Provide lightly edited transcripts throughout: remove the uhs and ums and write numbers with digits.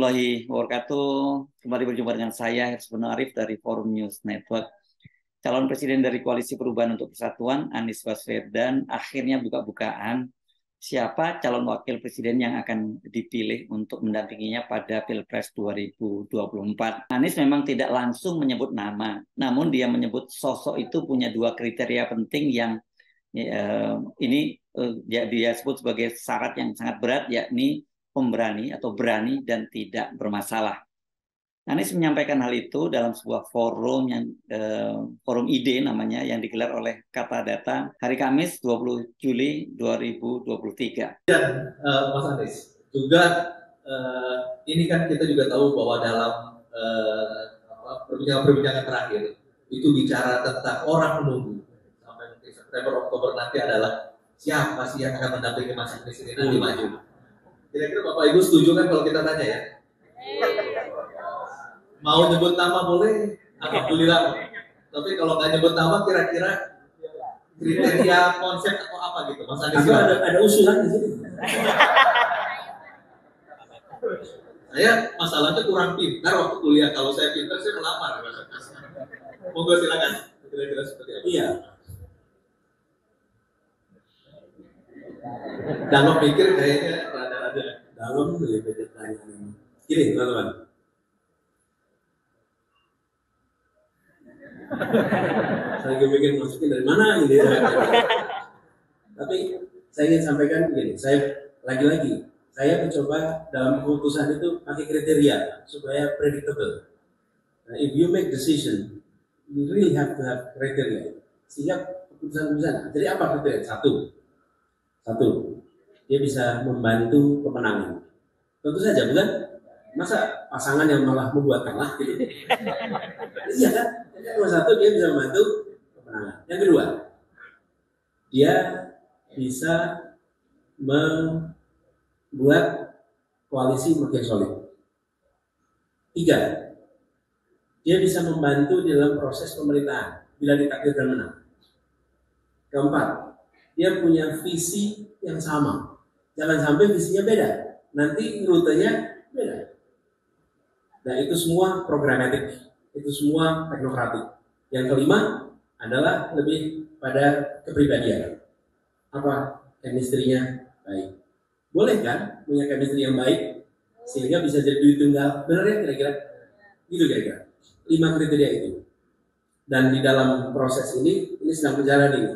warahmatullahi wabarakatuh. Kembali berjumpa dengan saya, Hirsbun Arif dari Forum News Network. Calon Presiden dari Koalisi Perubahan untuk Persatuan, Anies Baswedan, akhirnya buka-bukaan siapa calon wakil presiden yang akan dipilih untuk mendampinginya pada Pilpres 2024. Anies memang tidak langsung menyebut nama, namun dia menyebut sosok itu punya dua kriteria penting yang dia sebut sebagai syarat yang sangat berat, yakni pemberani atau berani dan tidak bermasalah. Anies menyampaikan hal itu dalam sebuah forum yang forum ide namanya yang digelar oleh Kata Data hari Kamis 20 Juli 2023. Dan Mas Anies juga ini kan kita juga tahu bahwa dalam perbincangan terakhir itu bicara tentang orang menunggu sampai mungkin September Oktober nanti adalah siapa sih yang akan mendampingi Mas Anies ini nanti maju. Kira-kira Bapak Ibu setuju kan kalau kita tanya ya? Mau nyebut nama boleh, alhamdulillah. Tapi kalau nggak nyebut nama, kira-kira kriteria konsep atau apa gitu, Mas Anies? Ada usulan di sini. Saya masalahnya kurang pintar waktu kuliah. Kalau saya pintar, saya melamar. Monggo silakan. Kira-kira seperti apa? Iya. Dalam pikir kayaknya ada. Dalam lebih pertanyaan. Gini teman-teman. Saya pikir masukin dari mana ini. Tapi saya ingin sampaikan begini. Saya lagi-lagi saya mencoba dalam keputusan itu pakai kriteria supaya predictable. Nah, if you make decision, you really have to have kriteria. Sehingga keputusan. Jadi apa kriteria? Satu, dia bisa membantu kemenangan. Tentu saja, bukan? Masa pasangan yang malah membuat kalah gitu? Iya kan? Yang nomor satu, dia bisa membantu kemenangan. Yang kedua, dia bisa membuat koalisi makin solid. Tiga, dia bisa membantu di dalam proses pemerintahan bila ditakdirkan menang. Keempat, dia punya visi yang sama. Jangan sampai visinya beda. Nanti rutenya beda. Nah, itu semua programatik. Itu semua teknokratik. Yang kelima adalah lebih pada kepribadian. Apa? Chemistry-nya baik. Boleh kan punya chemistry yang baik sehingga bisa jadi duit tunggal? Benar ya kira-kira? Gitu kira-kira. 5 kriteria itu. Dan di dalam proses ini sedang berjalan ini.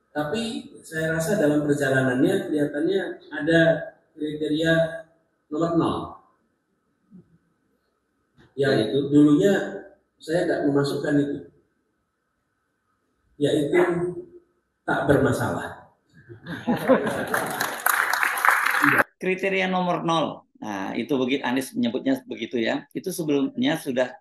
Tapi saya rasa dalam perjalanannya kelihatannya ada kriteria nomor 0. Yang itu dulunya saya tidak memasukkan itu. Yaitu tak bermasalah. Kriteria nomor 0. Nah, itu begitu Anies menyebutnya begitu ya. Itu sebelumnya sudah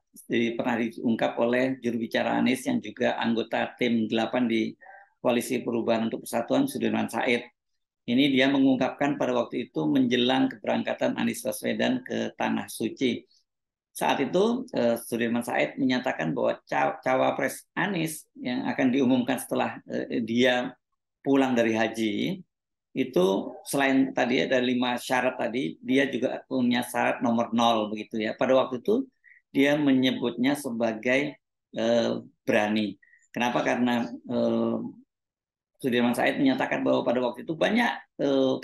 pernah diungkap oleh juru bicara Anies yang juga anggota tim 8 di Koalisi Perubahan untuk Persatuan, Sudirman Said. Ini dia mengungkapkan pada waktu itu menjelang keberangkatan Anies Baswedan ke Tanah Suci. Saat itu Sudirman Said menyatakan bahwa cawapres Anies yang akan diumumkan setelah dia pulang dari haji itu selain tadi ada 5 syarat tadi, dia juga punya syarat nomor 0 begitu ya. Pada waktu itu dia menyebutnya sebagai berani. Kenapa? Karena Sudirman Said menyatakan bahwa pada waktu itu banyak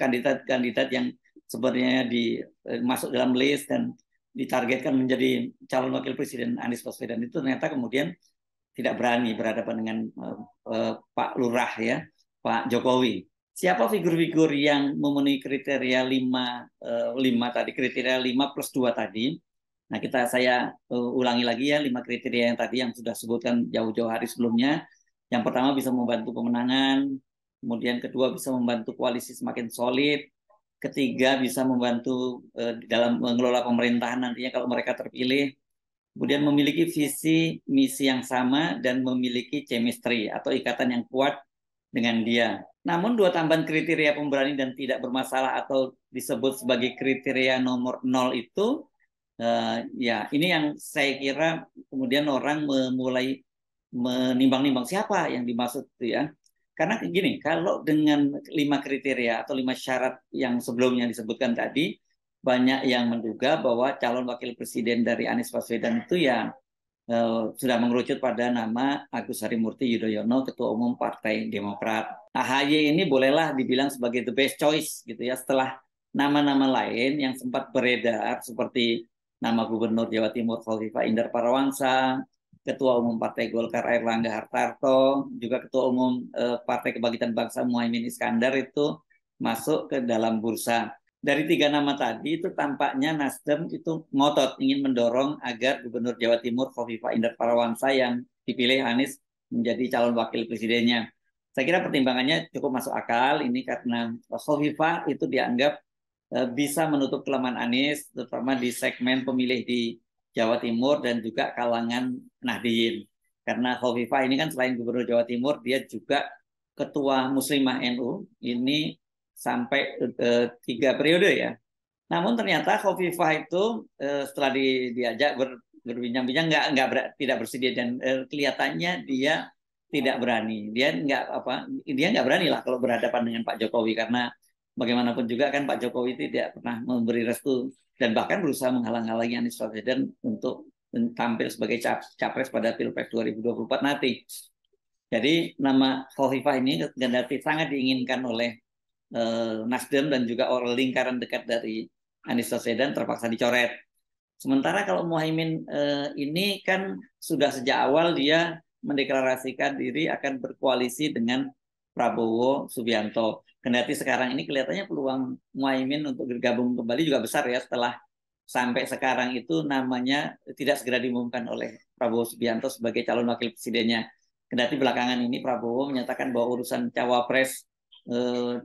kandidat-kandidat yang sebenarnya masuk dalam list dan ditargetkan menjadi calon wakil presiden Anies Baswedan itu ternyata kemudian tidak berani berhadapan dengan Pak Lurah ya, Pak Jokowi. Siapa figur-figur yang memenuhi kriteria 5 tadi, kriteria 5 plus 2 tadi? Nah, saya ulangi lagi ya 5 kriteria yang tadi yang sudah sebutkan jauh-jauh hari sebelumnya. Yang pertama bisa membantu pemenangan, kemudian kedua bisa membantu koalisi semakin solid, ketiga bisa membantu dalam mengelola pemerintahan nantinya kalau mereka terpilih, kemudian memiliki visi misi yang sama dan memiliki chemistry atau ikatan yang kuat dengan dia. Namun 2 tambahan kriteria pemberani dan tidak bermasalah atau disebut sebagai kriteria nomor 0 itu ya ini yang saya kira kemudian orang mulai menimbang-nimbang siapa yang dimaksud itu ya. Karena gini, kalau dengan 5 kriteria atau 5 syarat yang sebelumnya disebutkan tadi, banyak yang menduga bahwa calon wakil presiden dari Anies Baswedan itu ya sudah mengerucut pada nama Agus Harimurti Yudhoyono, Ketua Umum Partai Demokrat. AHY ini bolehlah dibilang sebagai the best choice gitu ya, setelah nama-nama lain yang sempat beredar seperti nama Gubernur Jawa Timur Khofifah Indar Parawansa, Ketua Umum Partai Golkar Airlangga Hartarto, juga Ketua Umum Partai Kebangkitan Bangsa Muhaimin Iskandar itu masuk ke dalam bursa. Dari tiga nama tadi itu tampaknya Nasdem itu ngotot ingin mendorong agar Gubernur Jawa Timur Khofifah Indar Parawansa yang dipilih Anies menjadi calon wakil presidennya. Saya kira pertimbangannya cukup masuk akal ini karena Khofifah itu dianggap bisa menutup kelemahan Anies terutama di segmen pemilih di Jawa Timur dan juga kalangan Nahdliyin. Karena Khofifah ini kan selain Gubernur Jawa Timur dia juga Ketua Muslimah NU ini sampai 3 periode ya. Namun ternyata Khofifah itu setelah diajak berbincang-bincang tidak bersedia dan kelihatannya dia tidak berani. Dia nggak berani lah kalau berhadapan dengan Pak Jokowi karena bagaimanapun juga kan Pak Jokowi tidak pernah memberi restu dan bahkan berusaha menghalang-halangi Anies Baswedan untuk tampil sebagai capres pada Pilpres 2024 nanti. Jadi nama Khofifah ini sangat diinginkan oleh Nasdem dan juga orang lingkaran dekat dari Anies Baswedan terpaksa dicoret. Sementara kalau Muhaimin ini kan sudah sejak awal dia mendeklarasikan diri akan berkoalisi dengan Prabowo Subianto. Kendati sekarang ini kelihatannya peluang Muhaimin untuk bergabung kembali juga besar ya setelah sampai sekarang itu namanya tidak segera diumumkan oleh Prabowo Subianto sebagai calon wakil presidennya. Kendati belakangan ini Prabowo menyatakan bahwa urusan cawapres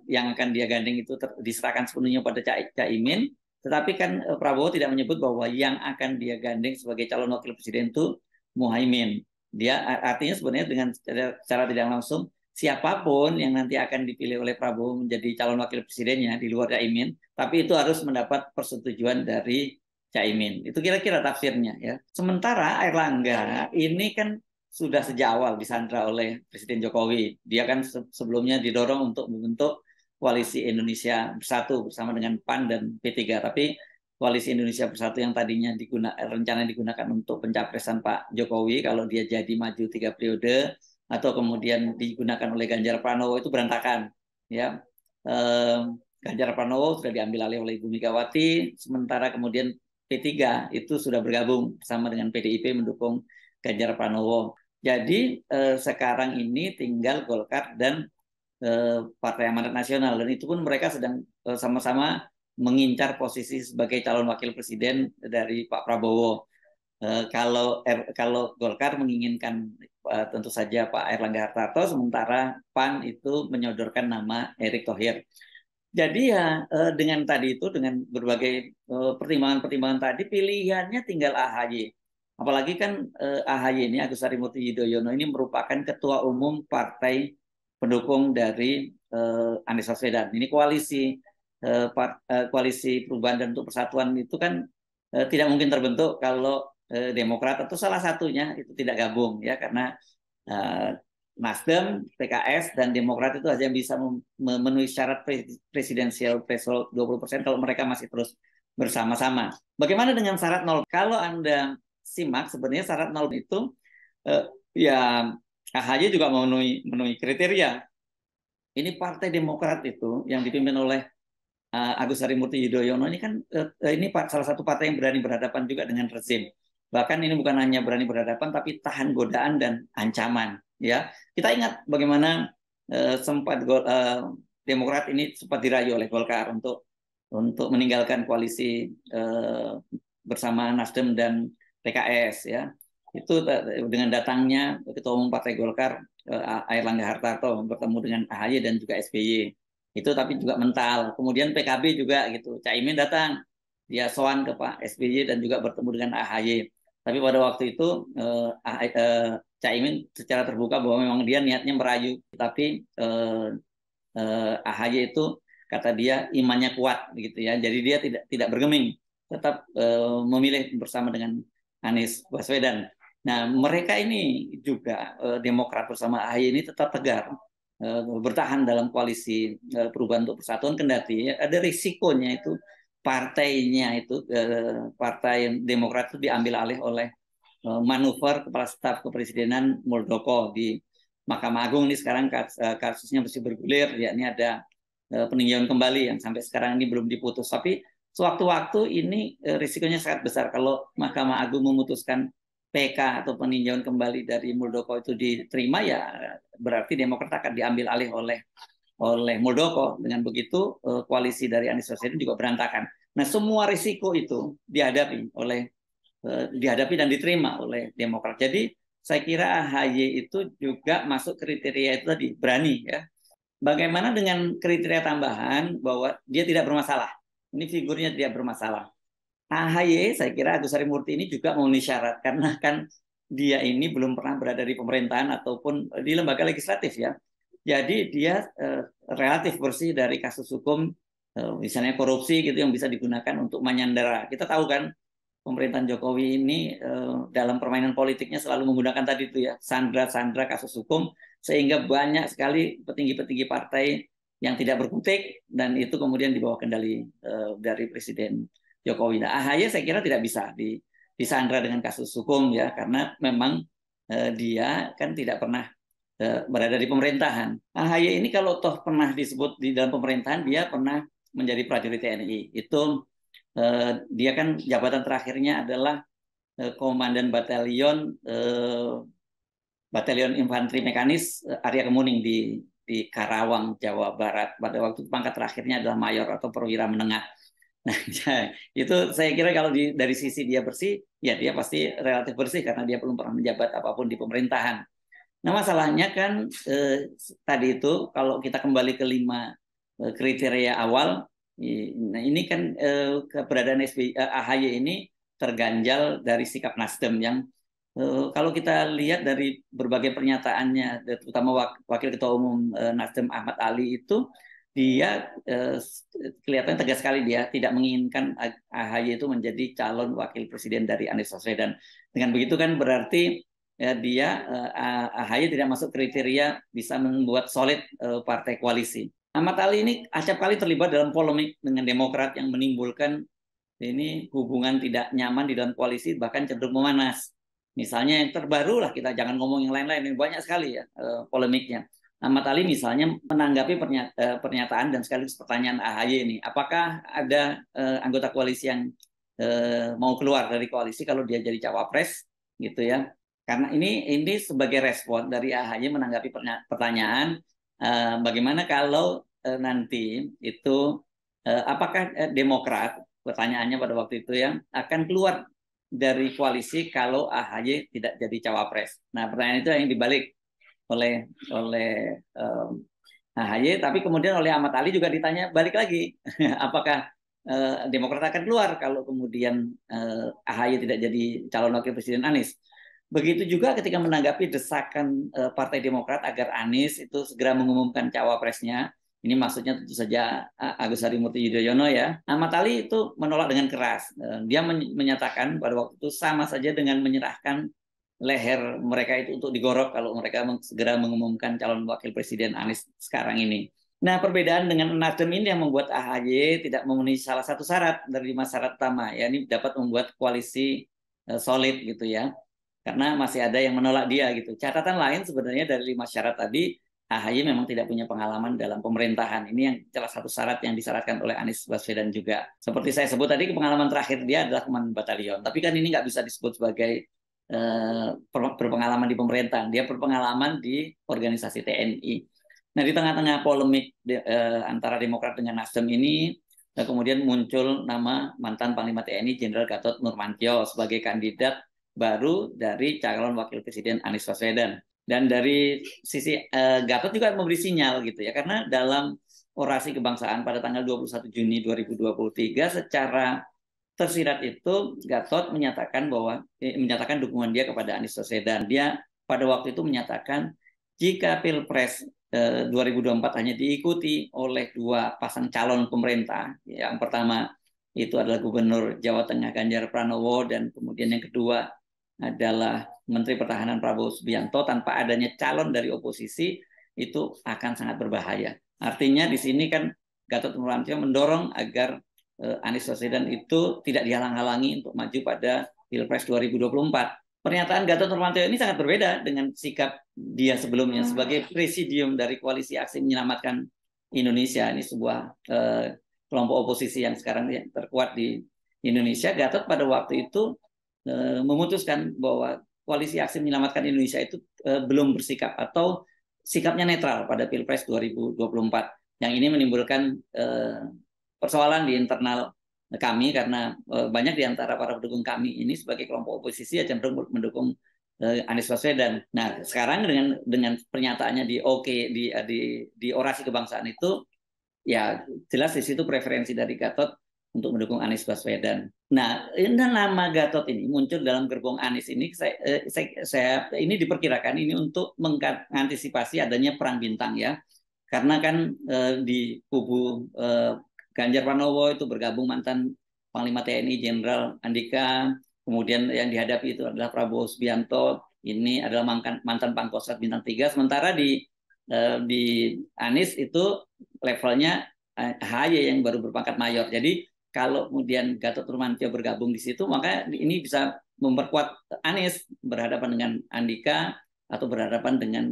yang akan dia gandeng itu diserahkan sepenuhnya pada Caimin, tetapi kan Prabowo tidak menyebut bahwa yang akan dia gandeng sebagai calon wakil presiden itu Muhaimin. Dia artinya sebenarnya dengan secara tidak langsung siapapun yang nanti akan dipilih oleh Prabowo menjadi calon wakil presidennya di luar Caimin, tapi itu harus mendapat persetujuan dari Caimin. Itu kira-kira tafsirnya ya. Sementara Airlangga ini kan sudah sejak awal disandra oleh Presiden Jokowi. Dia kan sebelumnya didorong untuk membentuk koalisi Indonesia Bersatu bersama dengan PAN dan P3. Tapi koalisi Indonesia Bersatu yang tadinya rencana digunakan untuk pencapresan Pak Jokowi kalau dia jadi maju 3 periode atau kemudian digunakan oleh Ganjar Pranowo itu berantakan. Ya, Ganjar Pranowo sudah diambil alih oleh Ibu Megawati, sementara kemudian P3 itu sudah bergabung bersama dengan PDIP mendukung Ganjar Pranowo. Jadi sekarang ini tinggal Golkar dan Partai Amanat Nasional dan itu pun mereka sedang sama-sama mengincar posisi sebagai calon wakil presiden dari Pak Prabowo. Kalau Golkar menginginkan tentu saja Pak Airlangga Hartarto, sementara PAN itu menyodorkan nama Erick Thohir. Jadi ya dengan tadi itu dengan berbagai pertimbangan-pertimbangan tadi pilihannya tinggal AHY. Apalagi kan AHY ini Agus Harimurti Yudhoyono ini merupakan ketua umum partai pendukung dari Anies Baswedan. Ini koalisi Perubahan dan untuk Persatuan itu kan tidak mungkin terbentuk kalau Demokrat atau salah satunya itu tidak gabung ya karena Nasdem, PKS dan Demokrat itu aja bisa memenuhi syarat presidensial threshold 20% kalau mereka masih terus bersama-sama. Bagaimana dengan syarat 0? Kalau Anda simak sebenarnya syarat 0 itu ya AHY juga memenuhi kriteria. Ini Partai Demokrat itu yang dipimpin oleh Agus Harimurti Yudhoyono ini kan ini salah satu partai yang berani berhadapan juga dengan rezim. Bahkan ini bukan hanya berani berhadapan tapi tahan godaan dan ancaman. Ya, kita ingat bagaimana sempat Demokrat ini sempat dirayu oleh Golkar untuk meninggalkan koalisi bersama Nasdem dan PKS ya. Itu dengan datangnya Ketua Umum Partai Golkar Airlangga Hartarto bertemu dengan AHY dan juga SBY. Itu tapi juga mental. Kemudian PKB juga gitu. Caimin datang, dia sowan ke Pak SBY dan juga bertemu dengan AHY. Tapi pada waktu itu Caimin secara terbuka bahwa memang dia niatnya merayu, tapi AHY itu kata dia imannya kuat gitu ya. Jadi dia tidak bergeming, tetap memilih bersama dengan Anies Baswedan. Nah, mereka ini juga Demokrat bersama AHY ini tetap tegar bertahan dalam koalisi Perubahan untuk Persatuan kendati ada risikonya itu partainya itu Partai Demokrat itu diambil alih oleh manuver Kepala Staf Kepresidenan Muldoko di Mahkamah Agung. Ini sekarang kasusnya masih bergulir, yakni ada peninjauan kembali yang sampai sekarang ini belum diputus. Tapi sewaktu-waktu ini risikonya sangat besar kalau Mahkamah Agung memutuskan PK atau peninjauan kembali dari Muldoko itu diterima, ya berarti Demokrat akan diambil alih oleh Muldoko. Dengan begitu koalisi dari Anies Baswedan juga berantakan. Nah, semua risiko itu dihadapi dan diterima oleh Demokrat. Jadi saya kira AHY itu juga masuk kriteria itu tadi, berani ya. Bagaimana dengan kriteria tambahan bahwa dia tidak bermasalah? Ini figurnya dia bermasalah. AHY, saya kira Agus Harimurti ini juga memenuhi syarat karena kan dia ini belum pernah berada di pemerintahan ataupun di lembaga legislatif ya. Jadi dia relatif bersih dari kasus hukum, misalnya korupsi gitu yang bisa digunakan untuk menyandera. Kita tahu kan pemerintahan Jokowi ini dalam permainan politiknya selalu menggunakan tadi itu ya, sandra-sandra kasus hukum, sehingga banyak sekali petinggi-petinggi partai yang tidak berkutik dan itu kemudian di bawah kendali dari Presiden Jokowi. Nah, AHY saya kira tidak bisa disandra dengan kasus hukum ya, karena memang dia kan tidak pernah berada di pemerintahan. AHY ini kalau toh pernah disebut di dalam pemerintahan, dia pernah menjadi prajurit TNI. Itu dia kan jabatan terakhirnya adalah Komandan Batalion Infanteri Mekanis Arya Kemuning di Karawang, Jawa Barat. Pada waktu pangkat terakhirnya adalah mayor atau perwira menengah. Nah, itu saya kira kalau dari sisi dia bersih, ya dia pasti relatif bersih karena dia belum pernah menjabat apapun di pemerintahan. Nah, masalahnya kan tadi itu kalau kita kembali ke 5 kriteria awal. Nah, ini kan keberadaan AHY ini terganjal dari sikap Nasdem yang kalau kita lihat dari berbagai pernyataannya, terutama Wakil Ketua Umum Nasdem Ahmad Ali itu, dia kelihatan tegas sekali dia tidak menginginkan AHY itu menjadi calon wakil presiden dari Anies Baswedan. Dengan begitu kan berarti AHY tidak masuk kriteria bisa membuat solid partai koalisi. Ahmad Ali ini acap kali terlibat dalam polemik dengan Demokrat yang menimbulkan ini hubungan tidak nyaman di dalam koalisi, bahkan cenderung memanas. Misalnya yang terbaru lah, kita jangan ngomong yang lain-lain, banyak sekali ya polemiknya. Ahmad Ali misalnya menanggapi pernyataan dan sekaligus pertanyaan AHY ini, apakah ada anggota koalisi yang mau keluar dari koalisi kalau dia jadi cawapres gitu ya. Karena ini sebagai respon dari AHY menanggapi pertanyaan bagaimana kalau nanti itu apakah Demokrat, pertanyaannya pada waktu itu ya, akan keluar dari koalisi kalau AHY tidak jadi cawapres. Nah, pertanyaan itu yang dibalik oleh AHY, tapi kemudian oleh Ahmad Ali juga ditanya balik lagi, apakah Demokrat akan keluar kalau kemudian AHY tidak jadi calon wakil presiden Anies. Begitu juga ketika menanggapi desakan Partai Demokrat agar Anies itu segera mengumumkan cawapresnya. Ini maksudnya tentu saja Agus Harimurti Yudhoyono ya. Ahmad Ali itu menolak dengan keras. Dia menyatakan pada waktu itu sama saja dengan menyerahkan leher mereka itu untuk digorok kalau mereka segera mengumumkan calon wakil presiden Anies sekarang ini. Nah, perbedaan dengan Nasdem ini yang membuat AHY tidak memenuhi salah satu syarat dari 5 syarat utama. Ya, ini dapat membuat koalisi solid gitu ya. Karena masih ada yang menolak dia gitu. Catatan lain sebenarnya dari 5 syarat tadi, AHY memang tidak punya pengalaman dalam pemerintahan. Ini yang salah satu syarat yang disyaratkan oleh Anies Baswedan juga. Seperti saya sebut tadi, pengalaman terakhir dia adalah Komandan Batalion. Tapi kan ini nggak bisa disebut sebagai berpengalaman di pemerintahan. Dia berpengalaman di organisasi TNI. Nah, di tengah-tengah polemik antara Demokrat dengan Nasdem ini, kemudian muncul nama mantan Panglima TNI Jenderal Gatot Nurmantio sebagai kandidat baru dari calon wakil presiden Anies Baswedan. Dan dari sisi Gatot juga memberi sinyal gitu ya, karena dalam orasi kebangsaan pada tanggal 21 Juni 2023 secara tersirat itu Gatot menyatakan menyatakan dukungan dia kepada Anies Baswedan. Dia pada waktu itu menyatakan jika Pilpres 2024 hanya diikuti oleh 2 pasang calon pemerintah, yang pertama itu adalah Gubernur Jawa Tengah Ganjar Pranowo dan kemudian yang kedua adalah Menteri Pertahanan Prabowo Subianto, tanpa adanya calon dari oposisi itu akan sangat berbahaya. Artinya di sini kan Gatot Nurmantio mendorong agar Anies Baswedan itu tidak dihalang-halangi untuk maju pada Pilpres 2024. Pernyataan Gatot Nurmantio ini sangat berbeda dengan sikap dia sebelumnya sebagai presidium dari Koalisi Aksi Menyelamatkan Indonesia. Ini sebuah kelompok oposisi yang sekarang terkuat di Indonesia. Gatot pada waktu itu memutuskan bahwa Koalisi Aksi Menyelamatkan Indonesia itu belum bersikap atau sikapnya netral pada Pilpres 2024. Yang ini menimbulkan persoalan di internal kami karena banyak di antara para pendukung kami ini sebagai kelompok oposisi ya cenderung mendukung Anies Baswedan. Nah, sekarang dengan pernyataannya di orasi kebangsaan itu ya jelas di situ preferensi dari Gatot untuk mendukung Anies Baswedan. Nah, nama Gatot ini muncul dalam gerbong Anies ini saya ini diperkirakan ini untuk mengantisipasi adanya perang bintang ya. Karena kan di kubu Ganjar Pranowo itu bergabung mantan Panglima TNI Jenderal Andika, kemudian yang dihadapi itu adalah Prabowo Subianto, ini adalah mantan Pangkostrat Bintang 3, sementara di Anies itu levelnya AHY yang baru berpangkat mayor. Jadi kalau kemudian Gatot Nurmantio bergabung di situ, maka ini bisa memperkuat Anies berhadapan dengan Andika atau berhadapan dengan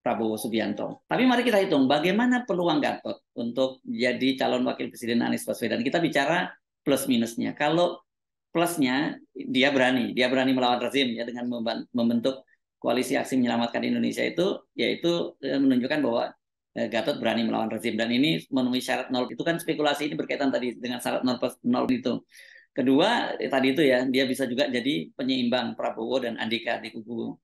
Prabowo Subianto. Tapi mari kita hitung bagaimana peluang Gatot untuk jadi calon wakil presiden Anies Baswedan. Kita bicara plus minusnya. Kalau plusnya dia berani melawan rezim ya dengan membentuk Koalisi Aksi Menyelamatkan Indonesia itu yaitu menunjukkan bahwa Gatot berani melawan rezim dan ini memenuhi syarat 0. Itu kan spekulasi ini berkaitan tadi dengan syarat 0 itu. Kedua tadi itu ya dia bisa juga jadi penyeimbang Prabowo dan Andika di kubu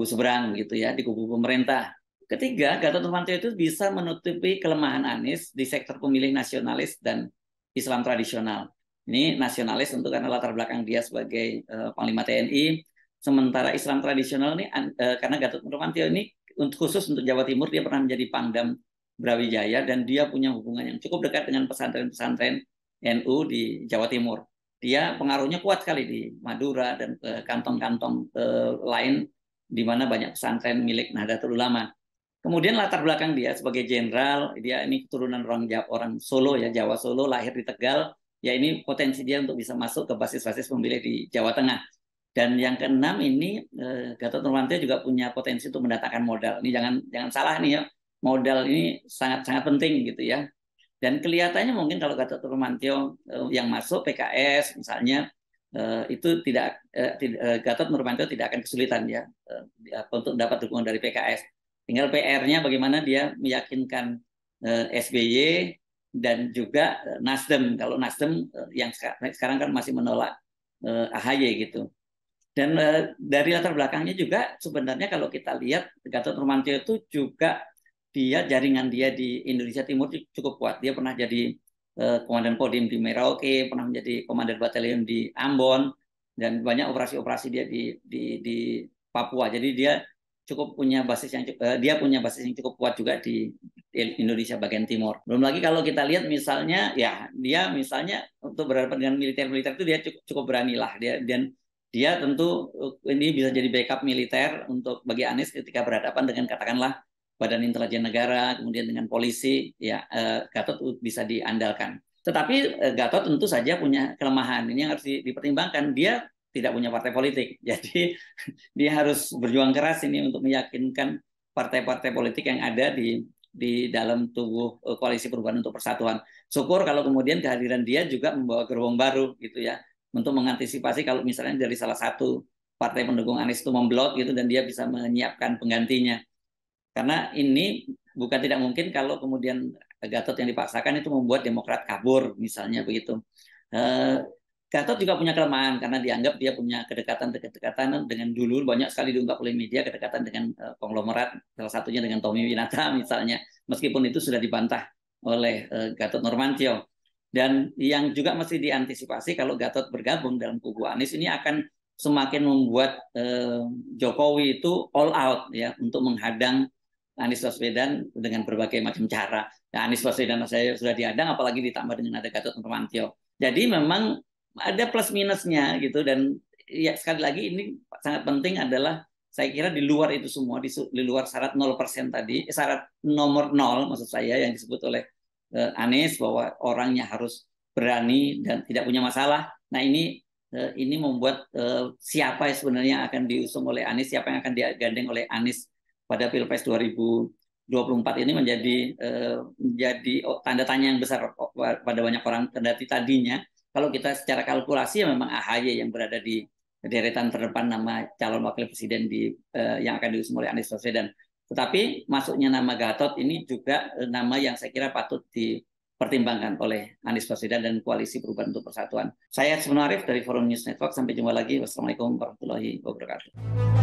seberang gitu ya, di kubu pemerintah. Ketiga, Gatot Nurmantio itu bisa menutupi kelemahan Anies di sektor pemilih nasionalis dan Islam tradisional. Ini nasionalis untuk karena latar belakang dia sebagai Panglima TNI, sementara Islam tradisional ini karena Gatot Nurmantio ini khusus untuk Jawa Timur dia pernah menjadi Pangdam Brawijaya dan dia punya hubungan yang cukup dekat dengan pesantren-pesantren NU di Jawa Timur. Dia pengaruhnya kuat sekali di Madura dan kantong-kantong lain di mana banyak pesantren milik Nahdlatul Ulama. Kemudian latar belakang dia sebagai jenderal, dia ini keturunan orang Solo ya, Jawa Solo, lahir di Tegal. Ya ini potensi dia untuk bisa masuk ke basis-basis pemilih di Jawa Tengah. Dan yang keenam ini Gatot Nurmantio juga punya potensi untuk mendatangkan modal. Ini jangan salah nih ya, modal ini sangat penting gitu ya. Dan kelihatannya mungkin kalau Gatot Nurmantio yang masuk PKS misalnya itu Gatot Nurmantio tidak akan kesulitan ya untuk dapat dukungan dari PKS. Tinggal PR-nya bagaimana dia meyakinkan SBY dan juga Nasdem. Kalau Nasdem yang sekarang kan masih menolak AHY gitu. Dan dari latar belakangnya juga sebenarnya kalau kita lihat Gatot Nurmantio itu juga jaringan dia di Indonesia Timur cukup kuat. Dia pernah jadi komandan Kodim di Merauke, pernah menjadi komandan batalion di Ambon, dan banyak operasi-operasi dia di Papua. Jadi dia punya basis yang cukup kuat juga di Indonesia bagian timur. Belum lagi kalau kita lihat misalnya ya dia misalnya untuk berhadapan dengan militer itu dia cukup berani lah dan dia tentu ini bisa jadi backup militer untuk bagi Anies ketika berhadapan dengan katakanlah Badan Intelijen Negara, kemudian dengan polisi, ya Gatot bisa diandalkan. Tetapi Gatot tentu saja punya kelemahan. Ini yang harus dipertimbangkan. Dia tidak punya partai politik, jadi dia harus berjuang keras ini untuk meyakinkan partai-partai politik yang ada di dalam tubuh Koalisi Perubahan untuk Persatuan. Syukur kalau kemudian kehadiran dia juga membawa gerbong baru, gitu ya, untuk mengantisipasi kalau misalnya dari salah satu partai pendukung Anies itu memblok gitu dan dia bisa menyiapkan penggantinya. Karena ini bukan tidak mungkin kalau kemudian Gatot yang dipaksakan itu membuat Demokrat kabur, misalnya begitu. Gatot juga punya kelemahan karena dianggap dia punya kedekatan dengan dulu banyak sekali diungkap oleh media kedekatan dengan konglomerat, salah satunya dengan Tommy Winata misalnya. Meskipun itu sudah dibantah oleh Gatot Nurmantio. Dan yang juga mesti diantisipasi kalau Gatot bergabung dalam kubu Anies ini akan semakin membuat Jokowi itu all out ya untuk menghadang Anies Baswedan dengan berbagai macam cara. Nah, Anies Baswedan saya sudah dihadang, apalagi ditambah dengan ada Gatot Nurmantio. Jadi memang ada plus minusnya gitu dan ya sekali lagi ini sangat penting adalah saya kira di luar itu semua di luar syarat 0% tadi, syarat nomor 0 maksud saya yang disebut oleh Anies bahwa orangnya harus berani dan tidak punya masalah. Nah ini membuat siapa sebenarnya yang akan diusung oleh Anies, siapa yang akan digandeng oleh Anies pada Pilpres 2024 ini menjadi tanda tanya yang besar pada banyak orang. Kendati tadinya kalau kita secara kalkulasi ya memang AHY yang berada di deretan terdepan nama calon wakil presiden yang akan diusung oleh Anies Baswedan. Tetapi masuknya nama Gatot ini juga nama yang saya kira patut dipertimbangkan oleh Anies Baswedan dan Koalisi Perubahan untuk Persatuan. Saya Sebenarnya Arif dari Forum News Network. Sampai jumpa lagi. Wassalamualaikum warahmatullahi wabarakatuh.